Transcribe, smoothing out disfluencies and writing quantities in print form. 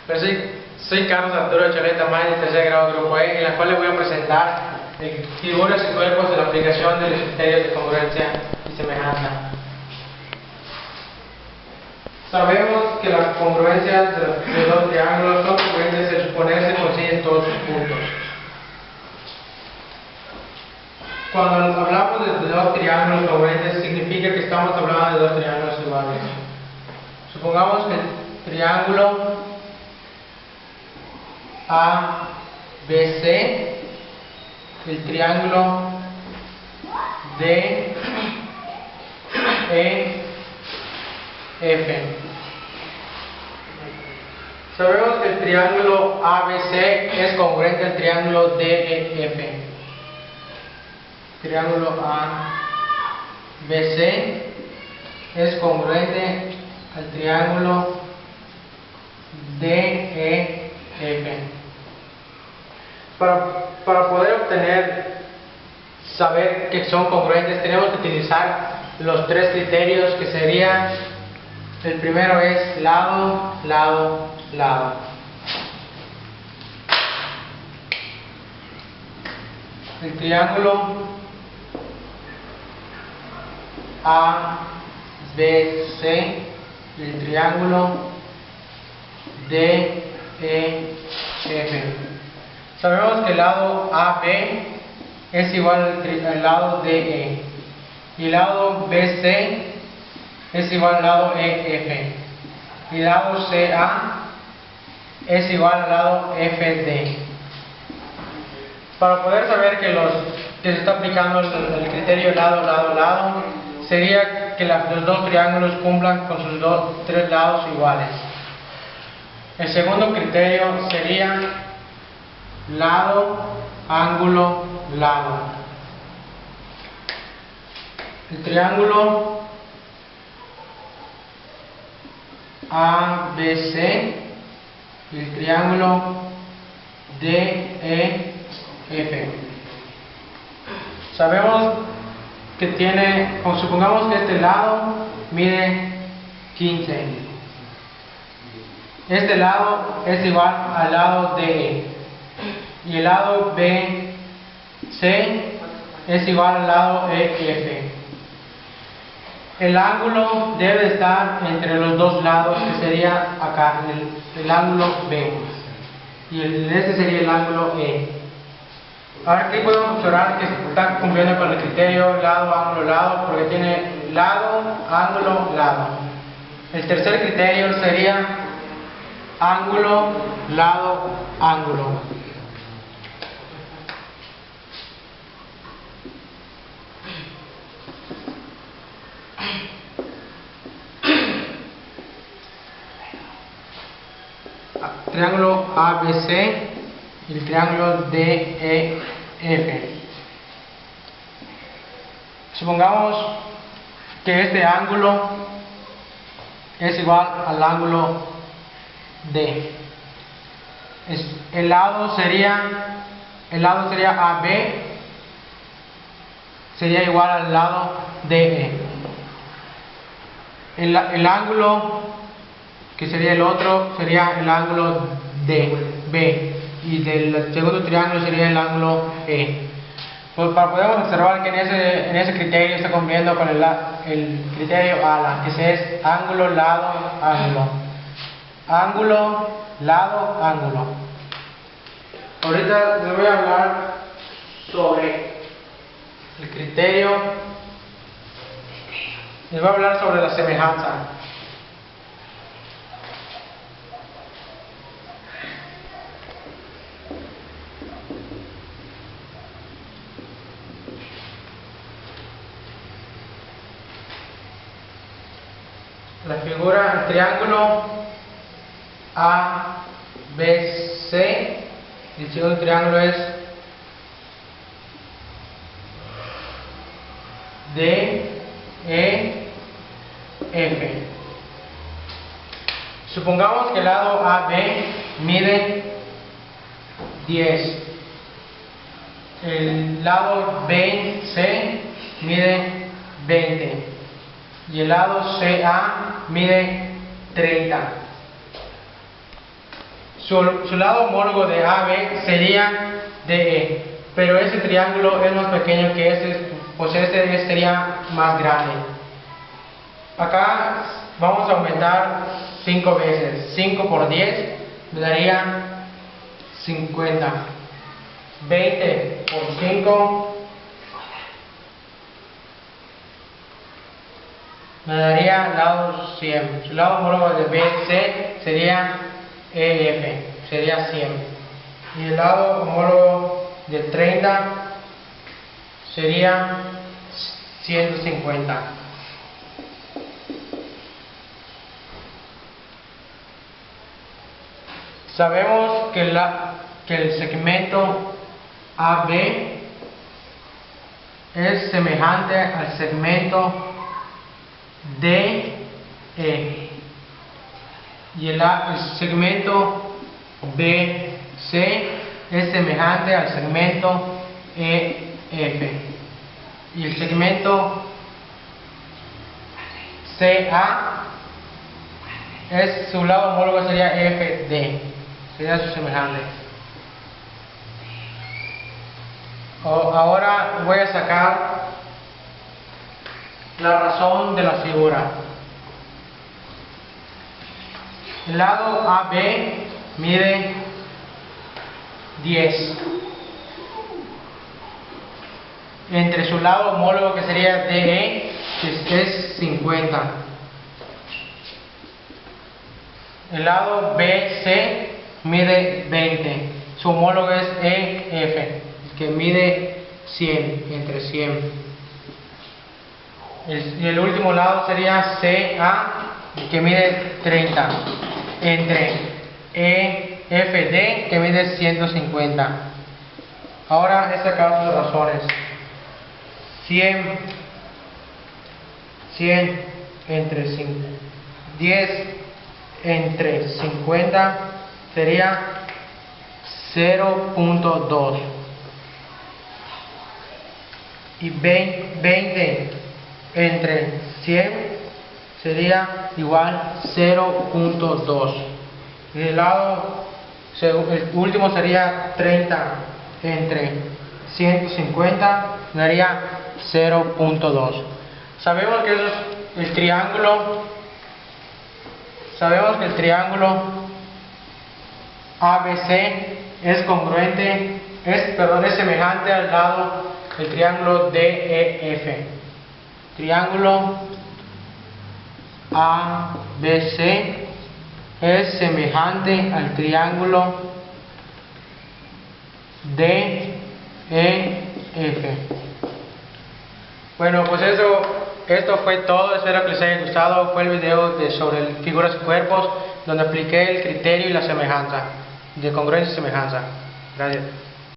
Pero soy Carlos Arturo Choleta May, de tercer grado Grupo E, en la cual les voy a presentar figuras y cuerpos de la aplicación de los criterios de congruencia y semejanza. Sabemos que las congruencias de dos triángulos son congruentes al suponerse coinciden todos sus puntos. Cuando hablamos de dos triángulos congruentes, significa que estamos hablando de dos triángulos iguales. Supongamos que el triángulo ABC, el triángulo DEF. Sabemos que el triángulo ABC es congruente al triángulo DEF. Triángulo ABC es congruente al triángulo DEF. Para poder saber que son congruentes, tenemos que utilizar los tres criterios, que serían: el primero es lado, lado, lado. El triángulo ABC y el triángulo DEF. Sabemos que el lado AB es igual al lado DE y el lado BC es igual al lado EF y el lado CA es igual al lado FD. Para poder saber que se está aplicando el criterio lado, lado, lado, sería que los dos triángulos cumplan con sus tres lados iguales. El segundo criterio sería lado, ángulo, lado. El triángulo ABC y el triángulo DEF. Sabemos que supongamos que este lado mide 15. Este lado es igual al lado DE y el lado BC es igual al lado EF. El ángulo debe estar entre los dos lados, que sería acá, el ángulo B, y este sería el ángulo E. Ahora aquí podemos observar que está cumpliendo con el criterio lado, ángulo, lado, porque tiene lado, ángulo, lado. El tercer criterio sería ángulo, lado, ángulo. Triángulo ABC y el triángulo DEF. Supongamos que este ángulo es igual al ángulo D. El lado sería AB, sería igual al lado DE. El ángulo que sería el otro sería el ángulo DB, y del segundo triángulo sería el ángulo E. Pues podemos observar que en ese criterio está cumpliendo con el criterio ALA, que es ángulo, lado, ángulo. Ángulo, lado, ángulo. Ahorita les voy a hablar sobre el criterio. Les voy a hablar sobre la semejanza. La figura, el triángulo ABC, el segundo triángulo es DEF. Supongamos que el lado AB mide 10. El lado BC mide 20. Y el lado CA mide 30. Su lado homólogo de AB sería DE, pero ese triángulo es más pequeño que este, pues este sería más grande. Acá vamos a aumentar 5 veces. 5 por 10 me daría 50. 20 por 5 me daría lado 100. Su lado homólogo de BC sería EF, sería 100. Y el lado homólogo de 30 sería 150. Sabemos que el segmento AB es semejante al segmento DE y el segmento BC es semejante al segmento EF y el segmento CA su lado homólogo sería FD, sería su semejante. Ahora voy a sacar la razón de la figura. El lado AB mide 10 entre su lado homólogo que sería DE, que es 50. El lado BC mide 20, su homólogo es EF, que mide 100, entre 100. Y el último lado sería CA, que mide 30, entre EFD, que mide 150. Ahora he sacado sus razones. 100 entre 5, 10 entre 50 sería 0.2 y 20 entre 100 sería igual 0.2. y el último sería 30 entre 150 daría 0.2. Sabemos que el triángulo ABC es congruente, es semejante al lado del triángulo DEF. Triángulo ABC es semejante al triángulo DEF. Bueno, pues esto fue todo. Espero que les haya gustado. Fue el video sobre figuras y cuerpos, donde apliqué el criterio y la semejanza, de congruencia y semejanza. Gracias.